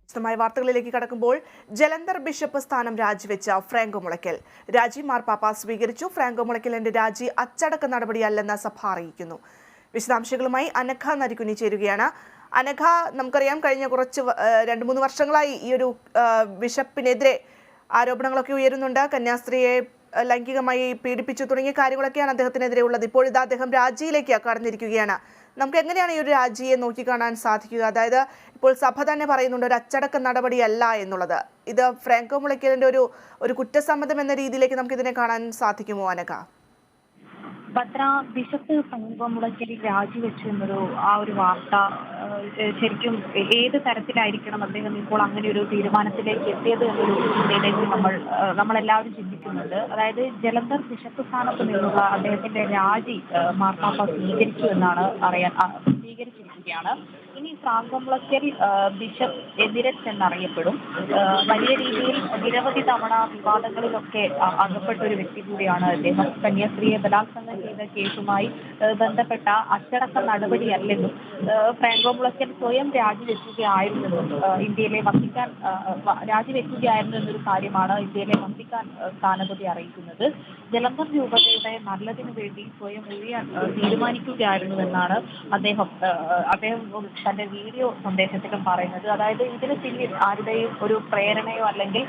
വിശദമായ വാർത്തകളിലേക്ക് കടക്കുമ്പോൾ ജലന്ധർ ബിഷപ്പ് സ്ഥാനം രാജിവെച്ച ഫ്രാങ്കോ മുളയ്ക്കൽ രാജി മാർപ്പാപ്പ സ്വീകരിച്ചു. ഫ്രാങ്കോ മുളയ്ക്കലിന്റെ രാജി അച്ചടക്ക നടപടിയല്ലെന്ന് സഭ അറിയിക്കുന്നു. വിശദാംശങ്ങളുമായി അനഘ നരിക്കുനി ചേരുകയാണ്. അനഘ, നമുക്കറിയാം കഴിഞ്ഞ കുറച്ച് 2-3 വർഷങ്ങളായി ഈ ഒരു ബിഷപ്പിനെതിരെ ആരോപണങ്ങളൊക്കെ ഉയരുന്നുണ്ട്. കന്യാസ്ത്രീയെ ലൈംഗികമായി പീഡിപ്പിച്ചു തുടങ്ങിയ കാര്യങ്ങളൊക്കെയാണ് അദ്ദേഹത്തിനെതിരെ ഉള്ളത്. ഇപ്പോഴിതാ അദ്ദേഹം രാജിയിലേക്ക് കടന്നിരിക്കുകയാണ്. നമുക്ക് എങ്ങനെയാണ് ഈ ഒരു രാജിയെ നോക്കിക്കാണാൻ സാധിക്കുക? അതായത് ഇപ്പോൾ സഭ തന്നെ പറയുന്നുണ്ട് ഒരു അച്ചടക്ക നടപടിയല്ല എന്നുള്ളത്. ഇത് ഫ്രാങ്കോ മുളയ്ക്കലിന്റെ ഒരു കുറ്റസമ്മതം എന്ന രീതിയിലേക്ക് നമുക്ക് ഇതിനെ കാണാൻ സാധിക്കുമോ അനഘ? ഭദ്ര, ബിഷപ്പ് ഫ്രാങ്കോ മുളയ്ക്കൽ രാജിവെച്ചു എന്നൊരു ഒരു വാർത്ത ശരിക്കും ഏത് തരത്തിലായിരിക്കണം അദ്ദേഹം ഇപ്പോൾ അങ്ങനെ ഒരു തീരുമാനത്തിലേക്ക് എത്തിയത് എന്നൊരു ചിന്തയിലേക്ക് നമ്മളെല്ലാവരും ചിന്തിക്കുന്നുണ്ട്. അതായത് ജലന്ധർ ബിഷപ്പ് സ്ഥാനത്ത് നിന്നുള്ള അദ്ദേഹത്തിന്റെ രാജി മാർപ്പാപ്പ സ്വീകരിച്ചു എന്നാണ് സ്വീകരിച്ചിരിക്കുകയാണ്. ഇനി ഫ്രാങ്കോ മുളയ്ക്കൽ ബിഷപ്പ് എമിരറ്റ്സ് എന്നറിയപ്പെടും. വലിയ രീതിയിൽ നിരവധി തവണ വിവാദങ്ങളിലൊക്കെ അകപ്പെട്ട ഒരു വ്യക്തി കൂടിയാണ് അദ്ദേഹം. കന്യാസ്ത്രീയെ ബലാത്സംഗം ചെയ്ത കേസുമായി ബന്ധപ്പെട്ട അച്ചടക്ക നടപടിയല്ലെന്നും ഫ്രാങ്കോ മുളയ്ക്കൽ സ്വയം രാജിവെക്കുകയായിരുന്നെന്നും രാജിവെക്കുകയായിരുന്നു എന്നൊരു കാര്യമാണ് ഇന്ത്യയിലെ വത്തിക്കാൻ സ്ഥാനപതി അറിയിക്കുന്നത്. ജലന്ധർ രൂപതയുടെ നല്ലതിനു വേണ്ടി സ്വയം ഒഴിയാൻ തീരുമാനിക്കുകയായിരുന്നുവെന്നാണ് അദ്ദേഹം തന്റെ വീഡിയോ സന്ദേശത്തിലും പറയുന്നത്. അതായത് ഇതിന് പിന്നിൽ ആരുടെയും ഒരു പ്രേരണയോ അല്ലെങ്കിൽ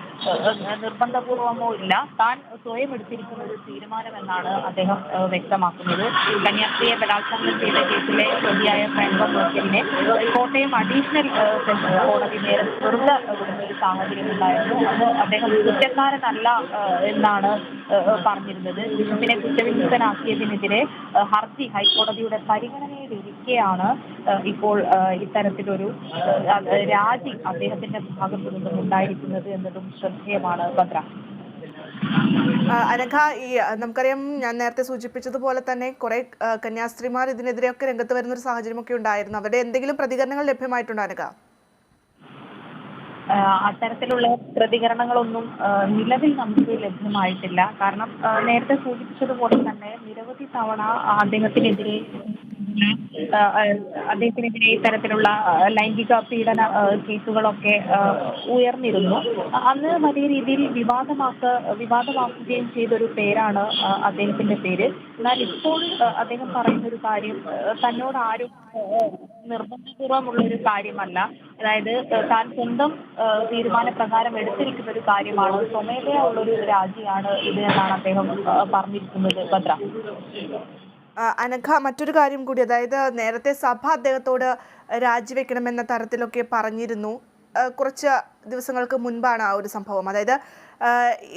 നിർബന്ധപൂർവമോ ഇല്ല, താൻ സ്വയം എടുത്തിരിക്കുന്ന ഒരു തീരുമാനമെന്നാണ് അദ്ദേഹം വ്യക്തമാക്കുന്നത്. കന്യാസ്ത്രീയെ ബലാത്സംഗം ചെയ്ത കേസിലെ പ്രതിയായ ഫ്രാങ്കോ മുളയ്ക്കലിനെ കോട്ടയം അഡീഷണൽ സെഷൻ കോടതി വെറുതെ വിടുന്ന ഒരു സാഹചര്യം ഉണ്ടായിരുന്നു. അത് അദ്ദേഹം കുറ്റക്കാരനല്ല എന്നാണ് പറഞ്ഞിരുന്നത്. ബിഷപ്പിനെ കുറ്റവിമുക്തനാക്കിയതിനെതിരെ ഹർജി ഹൈക്കോടതിയുടെ പരിഗണനയിലിരിക്കെയാണ് ഇപ്പോൾ ഇത്തരത്തിലൊരു രാജി അദ്ദേഹത്തിന്റെ ഭാഗത്തു നിന്നും ഉണ്ടായിരിക്കുന്നത് എന്നതും ശ്രദ്ധേയമാണ്. ഭദ്ര, അനഘ, നമുക്കറിയാം, ഞാൻ നേരത്തെ സൂചിപ്പിച്ചതുപോലെ തന്നെ കുറെ കന്യാസ്ത്രീമാർ ഇതിനെതിരെയൊക്കെ രംഗത്ത് വരുന്ന ഒരു സാഹചര്യമൊക്കെ ഉണ്ടായിരുന്നു. അവരുടെ എന്തെങ്കിലും പ്രതികരണങ്ങൾ ലഭ്യമായിട്ടുണ്ടോ അനഘ? അത്തരത്തിലുള്ള പ്രതികരണങ്ങളൊന്നും നിലവിൽ നമുക്ക് ലഭ്യമായിട്ടില്ല. കാരണം നേരത്തെ സൂചിപ്പിച്ചതുപോലെ തന്നെ നിരവധി തവണ അദ്ദേഹത്തിനെതിരെ ഇത്തരത്തിലുള്ള ലൈംഗിക പീഡന കേസുകളൊക്കെ ഉയർന്നിരുന്നു. അന്ന് വലിയ രീതിയിൽ വിവാദമാക്കുകയും ചെയ്തൊരു പേരാണ് അദ്ദേഹത്തിന്റെ പേര്. എന്നാൽ ഇപ്പോൾ അദ്ദേഹം പറയുന്ന ഒരു കാര്യം തന്നോട് ആരും നിർബന്ധപൂർവ്വമുള്ള ഒരു കാര്യമല്ല, അതായത് താൻ സ്വന്തം തീരുമാനപ്രകാരം എടുത്തിരിക്കുന്ന ഒരു കാര്യമാണ്, സ്വമേധയാ ഉള്ളൊരു രാജിയാണ് ഇത് എന്നാണ് അദ്ദേഹം പറഞ്ഞിരിക്കുന്നത്. ഭദ്ര, അനഘ, മറ്റൊരു കാര്യം കൂടി, അതായത് നേരത്തെ സഭ അദ്ദേഹത്തോട് രാജിവെക്കണമെന്ന തരത്തിലൊക്കെ പറഞ്ഞിരുന്നു. കുറച്ച് ദിവസങ്ങൾക്ക് മുൻപാണ് ആ ഒരു സംഭവം. അതായത്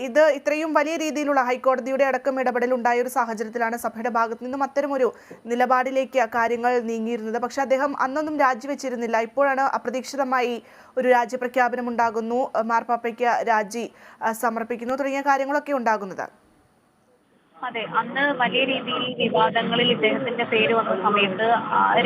ഇത് ഇത്രയും വലിയ രീതിയിലുള്ള ഹൈക്കോടതിയുടെ അടക്കം ഇടപെടൽ ഉണ്ടായ ഒരു സാഹചര്യത്തിലാണ് സഭയുടെ ഭാഗത്തു നിന്നും അത്തരമൊരു നിലപാടിലേക്ക് കാര്യങ്ങൾ നീങ്ങിയിരുന്നത്. പക്ഷെ അദ്ദേഹം അന്നൊന്നും രാജിവെച്ചിരുന്നില്ല. ഇപ്പോഴാണ് അപ്രതീക്ഷിതമായി ഒരു രാജ്യപ്രഖ്യാപനം ഉണ്ടാകുന്നു, മാർപ്പാപ്പയ്ക്ക് രാജി സമർപ്പിക്കുന്നു തുടങ്ങിയ കാര്യങ്ങളൊക്കെ ഉണ്ടാകുന്നത്. അതെ, അന്ന് വലിയ രീതിയിൽ വിവാദങ്ങളിൽ ഇദ്ദേഹത്തിന്റെ പേര് വന്ന സമയത്ത്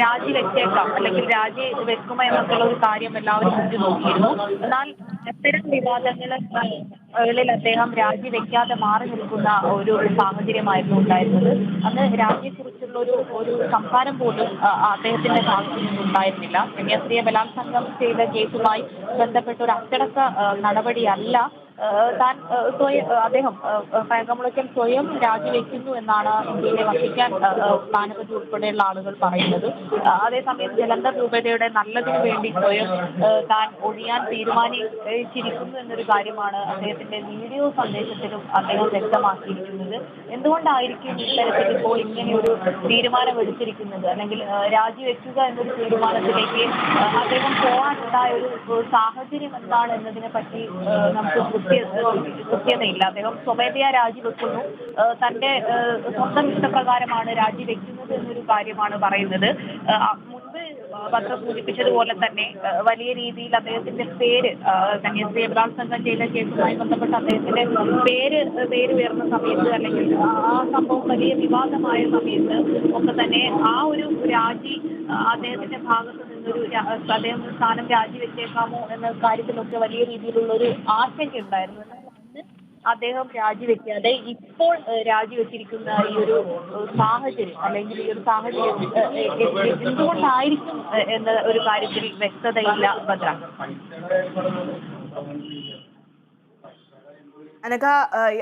രാജിവെച്ചേക്കാം അല്ലെങ്കിൽ രാജി വെക്കുമോ എന്നൊക്കെയുള്ള ഒരു കാര്യം എല്ലാവരും ഉറ്റുനോക്കിയിരുന്നു. എന്നാൽ അത്തരം വിവാദങ്ങളിൽ അദ്ദേഹം രാജിവെക്കാതെ മാറി നിൽക്കുന്ന ഒരു സാഹചര്യമായിരുന്നു ഉണ്ടായിരുന്നത്. അന്ന് രാജിയെക്കുറിച്ചുള്ള ഒരു സംസാരം പോലും അദ്ദേഹത്തിന്റെ ഭാഗത്തു നിന്നുണ്ടായിരുന്നില്ല. കന്യാസ്ത്രീയെ ബലാത്സംഗം ചെയ്ത കേസുമായി ബന്ധപ്പെട്ട ഒരു അച്ചടക്ക നടപടിയല്ല അദ്ദേഹം ഫ്രാങ്കോ മുളയ്ക്കൽ സ്വയം രാജിവെക്കുന്നു എന്നാണ് ഇന്ത്യയിലെ വത്തിക്കാൻ സ്ഥാനപതി ഉൾപ്പെടെയുള്ള ആളുകൾ പറയുന്നത്. അതേസമയം ജലന്ധർ രൂപതയുടെ നല്ലതിനു വേണ്ടി സ്വയം താൻ ഒഴിയാൻ തീരുമാനിച്ചിരിക്കുന്നു എന്നൊരു കാര്യമാണ് അദ്ദേഹത്തിന്റെ വീഡിയോ സന്ദേശത്തിലും അദ്ദേഹം വ്യക്തമാക്കിയിരിക്കുന്നത്. എന്തുകൊണ്ടായിരിക്കും ഇത്തരത്തിൽ ഇപ്പോൾ ഇങ്ങനെയൊരു തീരുമാനമെടുത്തിരിക്കുന്നത്, അല്ലെങ്കിൽ രാജിവെക്കുക എന്നൊരു തീരുമാനത്തിലേക്ക് അദ്ദേഹം പോകാനുണ്ടായ ഒരു സാഹചര്യം എന്താണ് എന്നതിനെ പറ്റി നമുക്ക് കൃത്യതയില്ല. അദ്ദേഹം സ്വമേധയാ രാജിവെക്കുന്നു, തന്റെ സ്വന്തം ഇഷ്ടപ്രകാരമാണ് രാജിവെക്കുന്നത് എന്നൊരു കാര്യമാണ് പറയുന്നത്. മുൻപ് ഭദ്ര സൂചിപ്പിച്ചതുപോലെ തന്നെ വലിയ രീതിയിൽ അദ്ദേഹത്തിന്റെ പേര് കന്യാസ്ത്രീയെ ബലാത്സംഗം ചെയ്ത കേസുമായി ബന്ധപ്പെട്ട് അദ്ദേഹത്തിന്റെ പേര് ഉയർന്ന സമയത്ത്, അല്ലെങ്കിൽ ആ സംഭവം വലിയ വിവാദമായ സമയത്ത് ഒക്കെ തന്നെ ആ ഒരു രാജി അദ്ദേഹത്തിന്റെ ഭാഗത്ത് നിന്നൊരു അദ്ദേഹം സ്ഥാനം രാജിവെച്ചേക്കാമോ എന്ന കാര്യത്തിലൊക്കെ വലിയ രീതിയിലുള്ള ഒരു ആശങ്ക ഉണ്ടായിരുന്നു. അദ്ദേഹം രാജിവെക്കാതെ ഇപ്പോൾ രാജിവെച്ചിരിക്കുന്ന ഈ ഒരു സാഹചര്യം അല്ലെങ്കിൽ ഈ ഒരു സാഹചര്യം എന്തുകൊണ്ടായിരിക്കും എന്ന ഒരു കാര്യത്തിൽ വ്യക്തതയില്ല ഭദ്ര. അനഘ,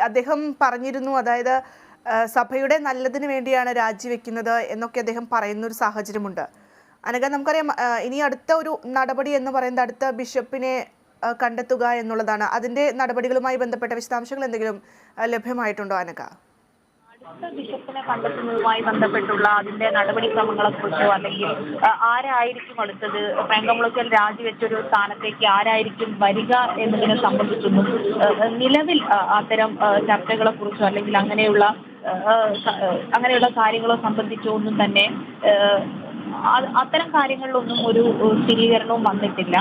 അദ്ദേഹം പറഞ്ഞിരുന്നു, അതായത് സഭയുടെ നല്ലതിന് വേണ്ടിയാണ് രാജിവെക്കുന്നത് എന്നൊക്കെ അദ്ദേഹം പറയുന്ന ഒരു സാഹചര്യമുണ്ട്. അനഘ, നമുക്കറിയാം ഇനി അടുത്ത ഒരു നടപടി എന്ന് പറയുന്നത് അടുത്ത ബിഷപ്പിനെ കണ്ടെത്തുക എന്നുള്ളതാണ്. അതിന്റെ നടപടികളുമായി ബന്ധപ്പെട്ട വിശദാംശങ്ങൾ എന്തെങ്കിലും ലഭ്യമായിട്ടുണ്ടോ അനഘ? അടുത്ത ബിഷപ്പിനെ കണ്ടെത്തുന്നതുമായി ബന്ധപ്പെട്ടുള്ള അതിന്റെ നടപടിക്രമങ്ങളെ കുറിച്ചോ അല്ലെങ്കിൽ ആരായിരിക്കും അടുത്തത്, ഫ്രാങ്കോമുളയ്ക്കൽ രാജിവെച്ചൊരു സ്ഥാനത്തേക്ക് ആരായിരിക്കും വരിക എന്നതിനെ സംബന്ധിച്ചൊന്നും നിലവിൽ അത്തരം ചർച്ചകളെ കുറിച്ചോ അല്ലെങ്കിൽ അങ്ങനെയുള്ള കാര്യങ്ങളെ സംബന്ധിച്ചോ ഒന്നും തന്നെ അത്തരം കാര്യങ്ങളിലൊന്നും ഒരു സ്ഥിരീകരണവും വന്നിട്ടില്ല.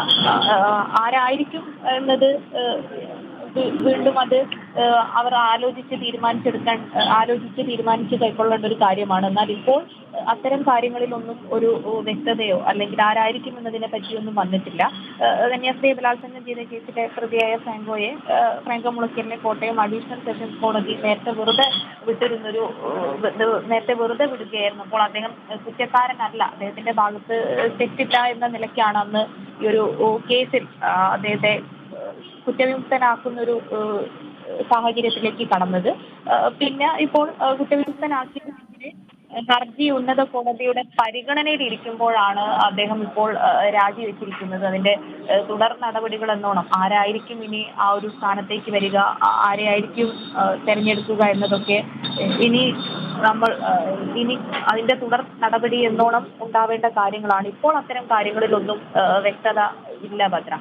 ആരായിരിക്കും എന്നത് വീണ്ടും അത് അവർ ആലോചിച്ച് തീരുമാനിച്ച് കൈക്കൊള്ളേണ്ട ഒരു കാര്യമാണ്. എന്നാൽ ഇപ്പോൾ അത്തരം കാര്യങ്ങളിലൊന്നും ഒരു വ്യക്തതയോ അല്ലെങ്കിൽ ആരായിരിക്കും എന്നതിനെ പറ്റിയൊന്നും വന്നിട്ടില്ല. കന്യാസ്ത്രീ ബലാത്സംഗം ചെയ്ത കേസിലെ പ്രതിയായ ഫ്രാങ്കോ മുളയ്ക്കലിനെ കോട്ടയം അഡീഷണൽ സെഷൻസ് കോടതി നേരത്തെ വെറുതെ വിടുകയായിരുന്നു. അപ്പോൾ അദ്ദേഹം കുറ്റക്കാരനല്ല, അദ്ദേഹത്തിന്റെ ഭാഗത്ത് തെറ്റില്ല എന്ന നിലയ്ക്കാണ് അന്ന് ഈ ഒരു കേസിൽ അദ്ദേഹത്തെ കുറ്റവിമുക്തനാക്കുന്ന ഒരു സാഹചര്യത്തിലേക്ക് കടന്നത്. പിന്നെ ഇപ്പോൾ കുറ്റവിമുക്തനാക്കിയതിനെതിരെ ഹർജി ഉന്നത കോടതിയുടെ പരിഗണനയിലിരിക്കുമ്പോഴാണ് അദ്ദേഹം ഇപ്പോൾ രാജിവെച്ചിരിക്കുന്നത്. അതിന്റെ തുടർ നടപടികൾ എന്നോണം ആരായിരിക്കും ഇനി ആ ഒരു സ്ഥാനത്തേക്ക് വരിക, ആരെയായിരിക്കും തെരഞ്ഞെടുക്കുക എന്നതൊക്കെ ഇനി അതിന്റെ തുടർ നടപടി എന്നോണം ഉണ്ടാവേണ്ട കാര്യങ്ങളാണ്. ഇപ്പോൾ അത്തരം കാര്യങ്ങളിലൊന്നും വ്യക്തത ഇല്ല ഭദ്ര.